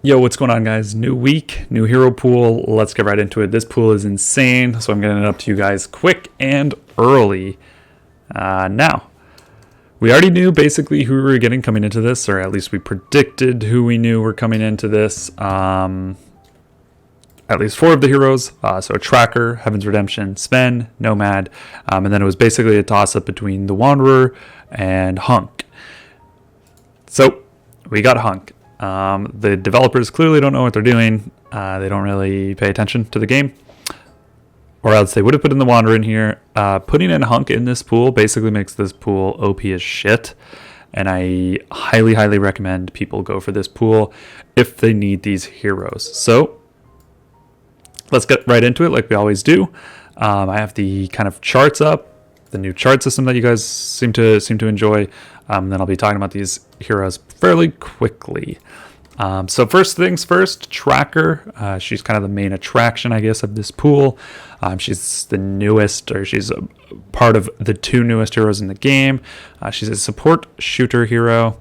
Yo, what's going on, guys? New week, new hero pool. Let's get right into it. This pool is insane, so I'm getting it up to you guys quick and early. Now, we already knew basically who we were getting coming into this, or at least we predicted who we knew were coming into this. At least 4 of the heroes. So Tracker, Heaven's Redemption, Sven, Nomad, and then it was basically a toss-up between the Wanderer and Hunch. So we got Hunch. The developers clearly don't know what they're doing. They don't really pay attention to the game, or else they would have put in the Wanderer in here. Putting in Hunch in this pool basically makes this pool OP as shit, and I highly recommend people go for this pool if they need these heroes. So let's get right into it like we always do. I have the kind of charts up, the new chart system that you guys seem to enjoy. Then I'll be talking about these heroes fairly quickly. So first things first, Tracker. She's kind of the main attraction, I guess, of this pool. She's the newest, or she's a part of the 2 newest heroes in the game. She's a support shooter hero.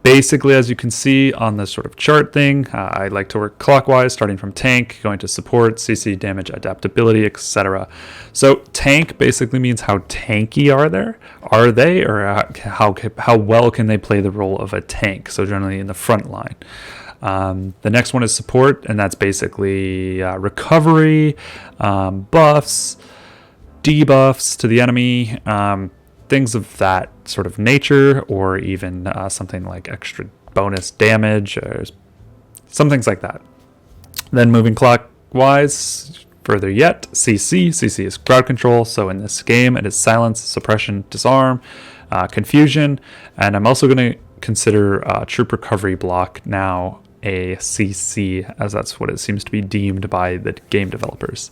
Basically, as you can see on this sort of chart thing, I like to work clockwise, starting from tank, going to support, CC, damage, adaptability, etc. So tank basically means how tanky are they, or how well can they play the role of a tank? So generally in the front line. The next one is support, and that's basically recovery, buffs, debuffs to the enemy, things of that sort of nature, or even something like extra bonus damage, or some things like that. Then moving clockwise, further yet, CC. CC is crowd control, so in this game it is silence, suppression, disarm, confusion, and I'm also going to consider troop recovery block now a CC, as that's what it seems to be deemed by the game developers.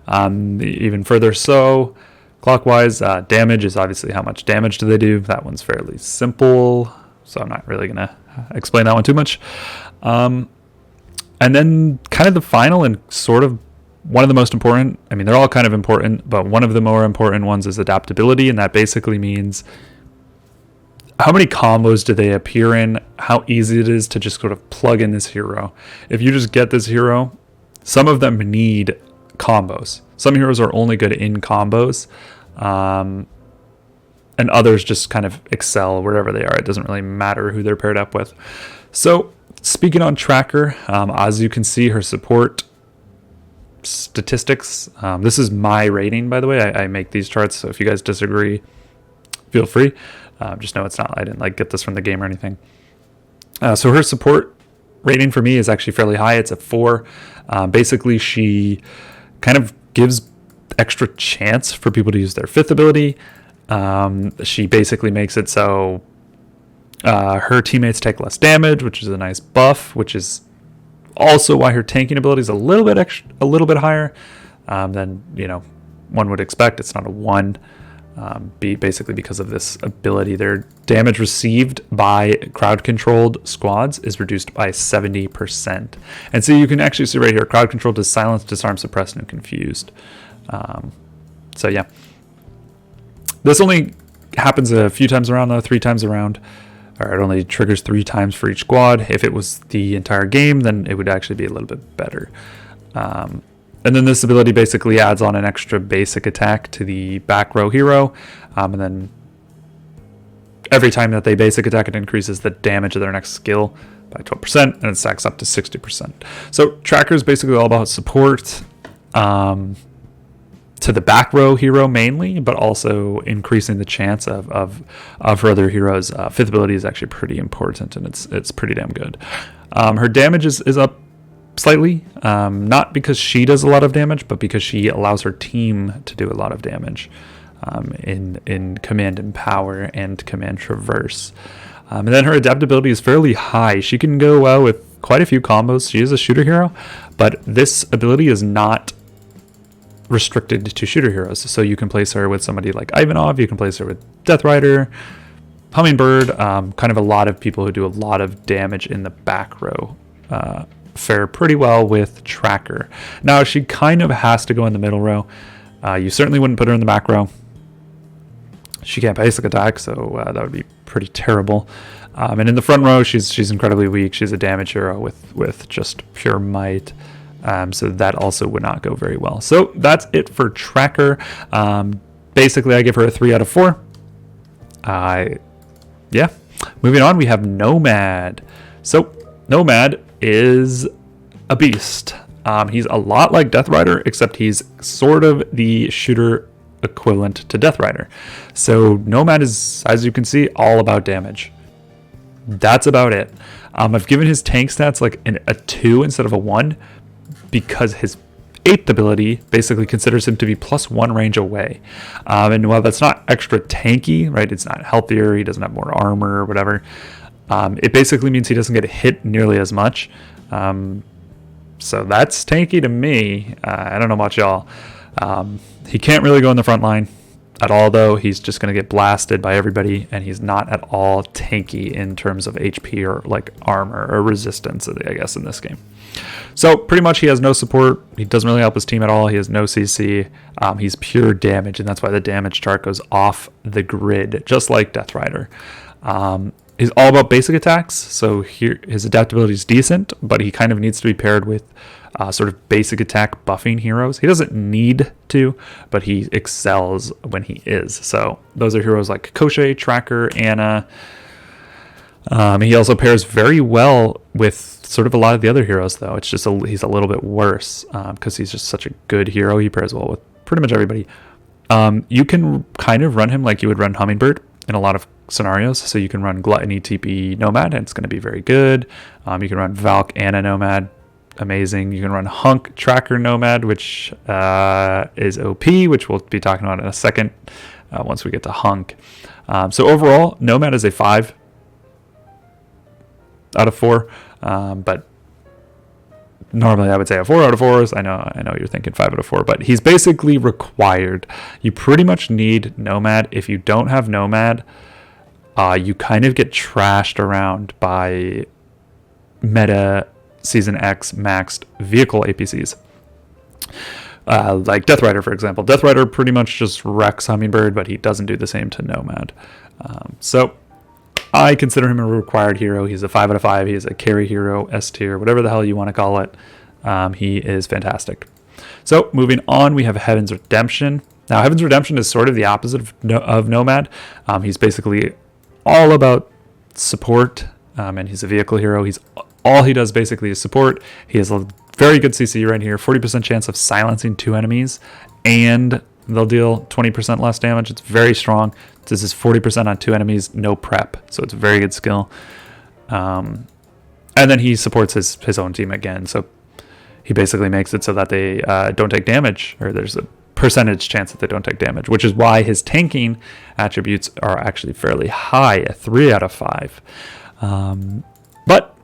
Even further so, clockwise, damage is obviously how much damage do they do. That one's fairly simple, so I'm not really going to explain that one too much. And then kind of the final and sort of one of the most important, I mean, they're all kind of important, but one of the more important ones is adaptability, and that basically means how many combos do they appear in, how easy it is to just sort of plug in this hero. If you just get this hero, some of them need combos. Some heroes are only good in combos, and others just kind of excel wherever they are. It doesn't really matter who they're paired up with. So speaking on Tracker, as you can see, her support statistics, this is my rating, by the way. I make these charts, so if you guys disagree, feel free. Just know it's not, I didn't get this from the game or anything. So her support rating for me is actually fairly high. It's a 4. Basically, she kind of gives extra chance for people to use their 5th ability. She basically makes it so her teammates take less damage, which is a nice buff, which is also why her tanking ability is a little bit higher than one would expect. It's not a 1. Basically because of this ability, their damage received by crowd-controlled squads is reduced by 70%. And so you can actually see right here, crowd-controlled is silence, disarm, suppressed, and confused. So yeah. This only happens a few times around, though, 3 times around. Or it only triggers 3 times for each squad. If it was the entire game, then it would actually be a little bit better. And then this ability basically adds on an extra basic attack to the back row hero. And then every time that they basic attack, it increases the damage of their next skill by 12%, and it stacks up to 60%. So Tracker is basically all about support to the back row hero mainly, but also increasing the chance of her other heroes. 5th ability is actually pretty important, and it's pretty damn good. Her damage is up slightly, not because she does a lot of damage, but because she allows her team to do a lot of damage in command and power and command traverse. And then her adaptability is fairly high. She can go well with quite a few combos. She is a shooter hero, but this ability is not restricted to shooter heroes. So you can place her with somebody like Ivanov, you can place her with Death Rider, Hummingbird, kind of a lot of people who do a lot of damage in the back row fare pretty well with Tracker. Now, she kind of has to go in the middle row. You certainly wouldn't put her in the back row. She can't basic attack, so that would be pretty terrible. And in the front row, she's incredibly weak. She's a damage hero with just pure might. So that also would not go very well. So that's it for Tracker. Basically, I give her a 3 out of 4. Yeah. Moving on, we have Nomad. So Nomad is a beast. He's a lot like Death Rider, except he's sort of the shooter equivalent to Death Rider. So Nomad is, as you can see, all about damage. That's about it. I've given his tank stats like a 2 instead of a 1 because his 8th ability basically considers him to be +1 range away. And while that's not extra tanky, right, it's not healthier, he doesn't have more armor or whatever, it basically means he doesn't get hit nearly as much. So that's tanky to me. I don't know about y'all. He can't really go in the front line at all, though. He's just going to get blasted by everybody, and he's not at all tanky in terms of HP or like armor or resistance, I guess, in this game. So pretty much he has no support. He doesn't really help his team at all. He has no CC. He's pure damage, and that's why the damage chart goes off the grid, just like Death Rider. He's all about basic attacks, so here his adaptability is decent, but he kind of needs to be paired with sort of basic attack buffing heroes. He doesn't need to, but he excels when he is. So those are heroes like Koshe, Tracker, Anna. He also pairs very well with sort of a lot of the other heroes, though. It's just he's a little bit worse because he's just such a good hero. He pairs well with pretty much everybody. You can kind of run him like you would run Hummingbird in a lot of scenarios. So you can run Gluttony, TP, Nomad, and it's going to be very good. You can run Valk, Anna, Nomad. Amazing. You can run Hunch, Tracker, Nomad, which is OP, which we'll be talking about in a second once we get to Hunch. So overall, Nomad is a 5 out of 4, but normally I would say a 4 out of 4. I know you're thinking 5 out of 4, but he's basically required. You pretty much need Nomad. If you don't have Nomad, you kind of get trashed around by meta Season X maxed vehicle APCs. Like Death Rider, for example. Death Rider pretty much just wrecks Hummingbird, but he doesn't do the same to Nomad. So I consider him a required hero. He's a 5 out of 5. He's a carry hero, S tier, whatever the hell you want to call it. He is fantastic. So moving on, we have Heaven's Redemption. Now, Heaven's Redemption is sort of the opposite of Nomad. He's basically all about support, and he's a vehicle hero. All he does basically is support. He has a very good CC right here, 40% chance of silencing 2 enemies, and they'll deal 20% less damage. It's very strong. This is 40% on 2 enemies, no prep, so it's a very good skill. And then he supports his own team again, so he basically makes it so that they don't take damage, or there's a percentage chance that they don't take damage, which is why his tanking attributes are actually fairly high, a 3 out of 5. But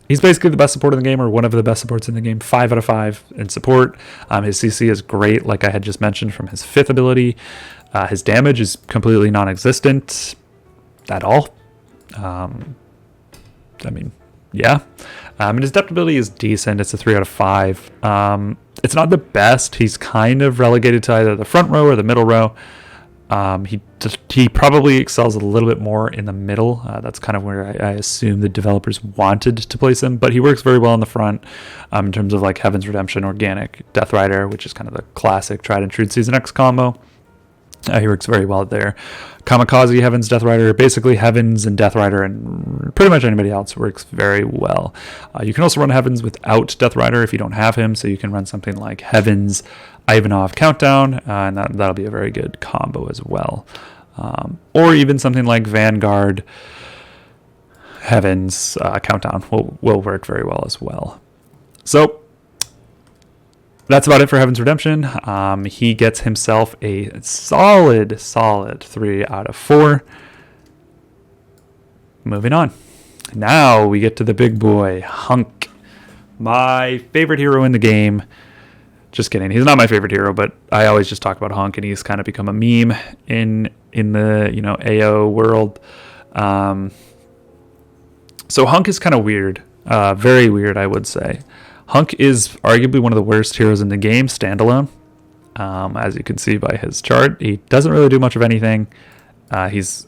he's basically the best support in the game, or one of the best supports in the game, 5 out of 5 in support. His CC is great, like I had just mentioned, from his 5th ability. His damage is completely non-existent at all. Yeah. And his adaptability is decent. It's a 3 out of 5. It's not the best. He's kind of relegated to either the front row or the middle row. He probably excels a little bit more in the middle. That's kind of where I assume the developers wanted to place him, but he works very well in the front in terms of like Heaven's Redemption, Organic, Death Rider, which is kind of the classic tried and true Season X combo. He works very well there. Kamikaze, Heavens, Death Rider, basically Heavens and Death Rider and pretty much anybody else works very well. You can also run Heavens without Death Rider if you don't have him, so you can run something like Heavens, Ivanov Countdown, and that'll be a very good combo as well. Or even something like Vanguard, Heavens, Countdown will work very well as well. So that's about it for Heaven's Redemption. He gets himself a solid 3 out of 4. Moving on. Now we get to the big boy, Hunch. My favorite hero in the game. Just kidding. He's not my favorite hero, but I always just talk about Hunch, and he's kind of become a meme in the AO world. So Hunch is kind of weird. Very weird, I would say. Hunch is arguably one of the worst heroes in the game, standalone. As you can see by his chart, he doesn't really do much of anything. He's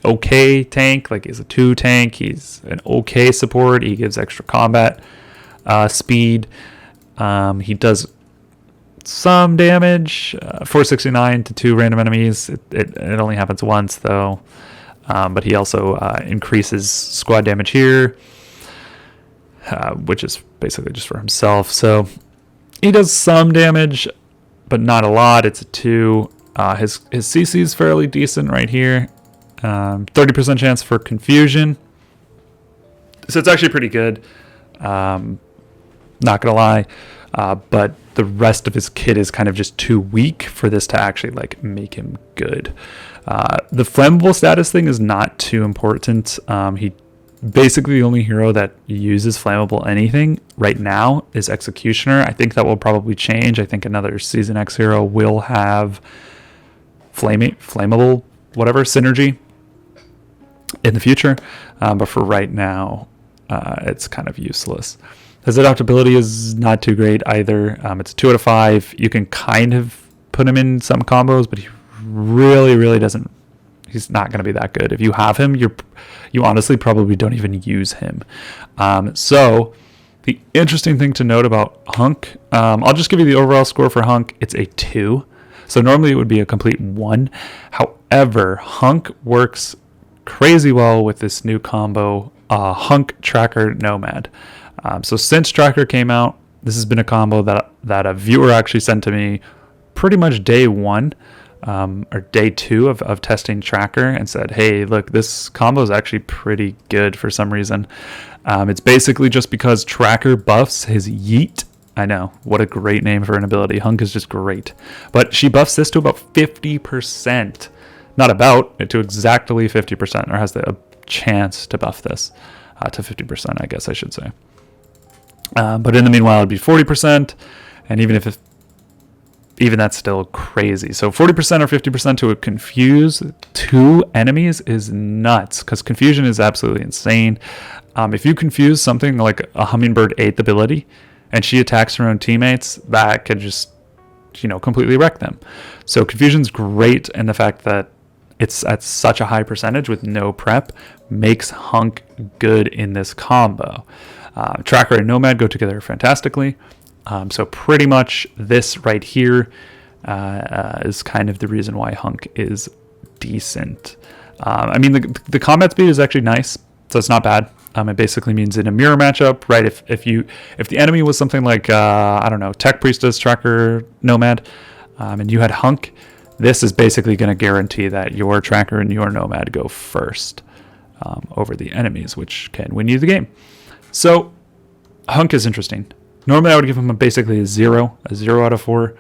okay tank, like he's a 2 tank. He's an okay support. He gives extra combat speed. He does some damage, 469 to 2 random enemies. It only happens once though. But he also increases squad damage here, which is basically just for himself. So he does some damage, but not a lot. It's a 2. His CC is fairly decent right here. 30% chance for confusion. So it's actually pretty good. Not gonna lie. But the rest of his kit is kind of just too weak for this to actually like make him good. The flammable status thing is not too important. He basically the only hero that uses flammable anything right now is Executioner. I think that will probably change. I think another Season X hero will have flammable whatever synergy in the future. But for right now, it's kind of useless. His adaptability is not too great either. It's a 2 out of 5. You can kind of put him in some combos, but he really doesn't. He's not going to be that good. If you have him, you honestly probably don't even use him. So the interesting thing to note about Hunch, I'll just give you the overall score for Hunch. It's a 2. So normally it would be a complete 1. However, Hunch works crazy well with this new combo, Hunch Tracker Nomad. So since Tracker came out, this has been a combo that a viewer actually sent to me pretty much day 1 or day 2 of testing Tracker and said, hey, look, this combo is actually pretty good for some reason. It's basically just because Tracker buffs his Yeet. I know, what a great name for an ability. Hunch is just great. But she buffs this to about 50%. Not about, to exactly 50%, or has the chance to buff this to 50%, I guess I should say. But in the meanwhile, it'd be 40%, and even that's still crazy. So 40% or 50% to confuse 2 enemies is nuts, because confusion is absolutely insane. If you confuse something like a Hummingbird 8th ability, and she attacks her own teammates, that could just, completely wreck them. So confusion's great, and the fact that it's at such a high percentage with no prep makes Hunch good in this combo. Tracker and Nomad go together fantastically. So pretty much this right here is kind of the reason why Hunch is decent. I mean, the combat speed is actually nice, so it's not bad. It basically means in a mirror matchup, right? If the enemy was something like I don't know, Tech Priestess, Tracker, Nomad, and you had Hunch, this is basically going to guarantee that your Tracker and your Nomad go first over the enemies, which can win you the game. So Hunch is interesting. Normally I would give him basically a 0 out of 4.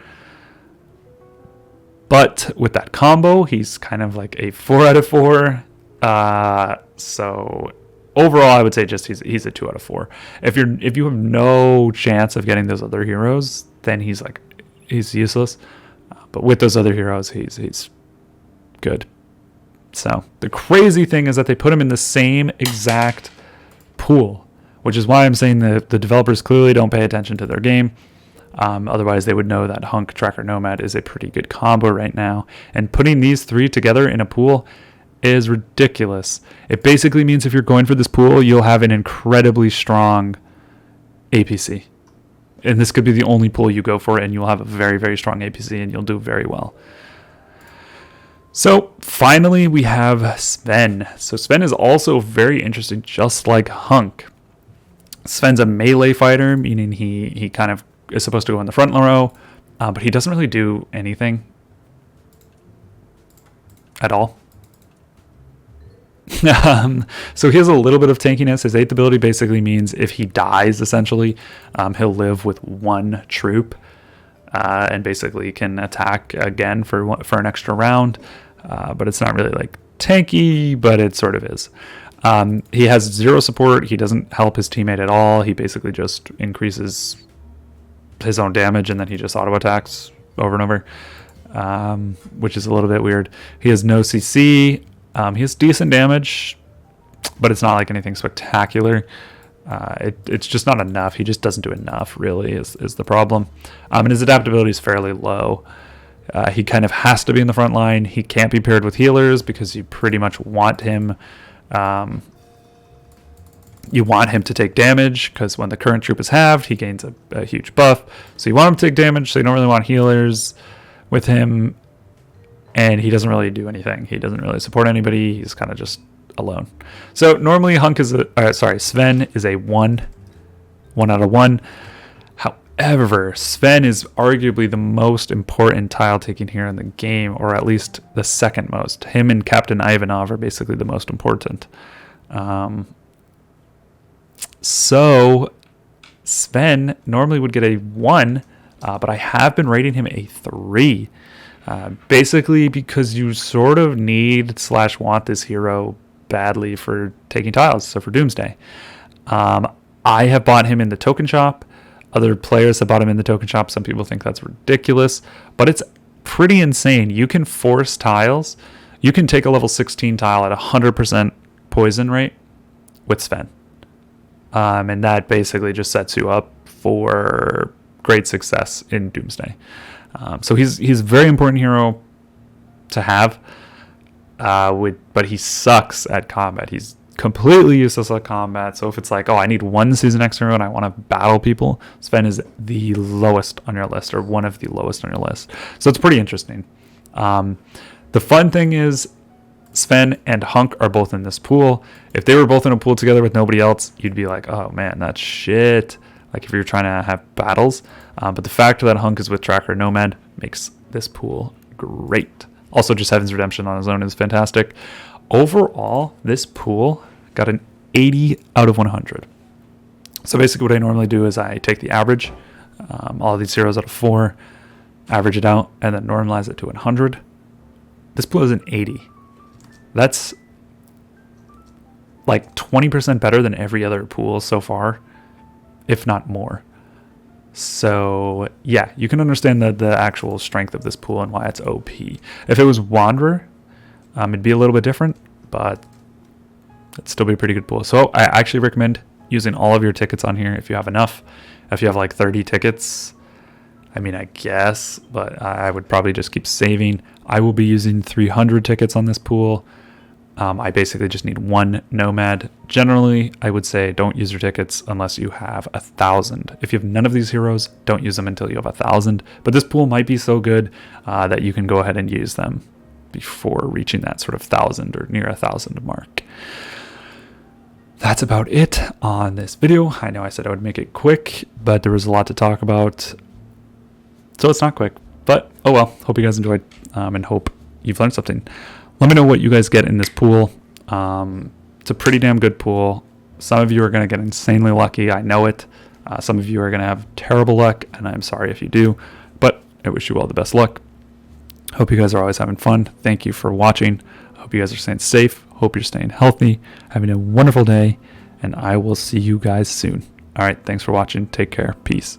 But with that combo, he's kind of like a 4 out of 4. So overall, I would say just he's a 2 out of 4. If you have no chance of getting those other heroes, then he's useless. But with those other heroes, he's good. So the crazy thing is that they put him in the same exact pool, which is why I'm saying that the developers clearly don't pay attention to their game. Otherwise, they would know that Hunch, Tracker, Nomad is a pretty good combo right now. And putting these 3 together in a pool is ridiculous. It basically means if you're going for this pool, you'll have an incredibly strong APC. And this could be the only pool you go for, and you'll have a very, very strong APC, and you'll do very well. So finally, we have Sven. So Sven is also very interesting, just like Hunch. Sven's a melee fighter, meaning he kind of is supposed to go in the front row, but he doesn't really do anything at all. So he has a little bit of tankiness. His 8th ability basically means if he dies, essentially, he'll live with 1 troop, and basically can attack again for an extra round. But it's not really like tanky, but it sort of is. He has 0 support. He doesn't help his teammate at all. He basically just increases his own damage, and then he just auto attacks over and over, which is a little bit weird. He has no CC. He has decent damage, but it's not like anything spectacular. It's just not enough. He just doesn't do enough, really, is the problem. And his adaptability is fairly low. He kind of has to be in the front line. He can't be paired with healers because you pretty much want him. You want him to take damage because when the current troop is halved, he gains a huge buff. So you want him to take damage, so you don't really want healers with him. And he doesn't really do anything. He doesn't really support anybody. He's kind of just alone. So normally Sven is a 1 out of 1. However, Sven is arguably the most important tile taking hero in the game, or at least the second most. Him and Captain Ivanov are basically the most important. So Sven normally would get a 1, but I have been rating him a 3. Basically because you sort of need / want this hero badly for taking tiles, so for Doomsday. I have bought him in the token shop. Other players have bought him in the token shop. Some people think that's ridiculous, but it's pretty insane. You can force tiles. You can take a level 16 tile at 100% poison rate with Sven. And that basically just sets you up for great success in Doomsday. So he's a very important hero to have, but he sucks at combat. He's completely useless at combat. So if it's like, oh, I need one Season X hero and I want to battle people, Sven is the lowest on your list, or one of the lowest on your list. So it's pretty interesting. The fun thing is Sven and Hunch are both in this pool. If they were both in a pool together with nobody else, you'd be like, oh man, that's shit. Like if you're trying to have battles. But the fact that Hunch is with Tracker Nomad makes this pool great. Also, just Heaven's Redemption on his own is fantastic. Overall, this pool got an 80 out of 100. So basically what I normally do is I take the average, all of these heroes out of 4, average it out, and then normalize it to 100. This pool is an 80. That's like 20% better than every other pool so far, if not more. So yeah, you can understand the actual strength of this pool and why it's OP. If it was Wanderer, it'd be a little bit different, but it'd still be a pretty good pool. So I actually recommend using all of your tickets on here if you have enough. If you have like 30 tickets, I mean, I guess, but I would probably just keep saving. I will be using 300 tickets on this pool. I basically just need 1 Nomad. Generally, I would say don't use your tickets unless you have 1,000. If you have none of these heroes, don't use them until you have 1,000. But this pool might be so good that you can go ahead and use them before reaching that sort of 1,000 or near 1,000 mark. That's about it on this video. I know I said I would make it quick, but there was a lot to talk about, so it's not quick. But oh well, hope you guys enjoyed, and hope you've learned something. Let me know what you guys get in this pool. It's a pretty damn good pool. Some of you are going to get insanely lucky. I know it. Some of you are going to have terrible luck, and I'm sorry if you do, but I wish you all the best luck. Hope you guys are always having fun. Thank you for watching. Hope you guys are staying safe. Hope you're staying healthy, having a wonderful day, and I will see you guys soon. All right, thanks for watching. Take care. Peace.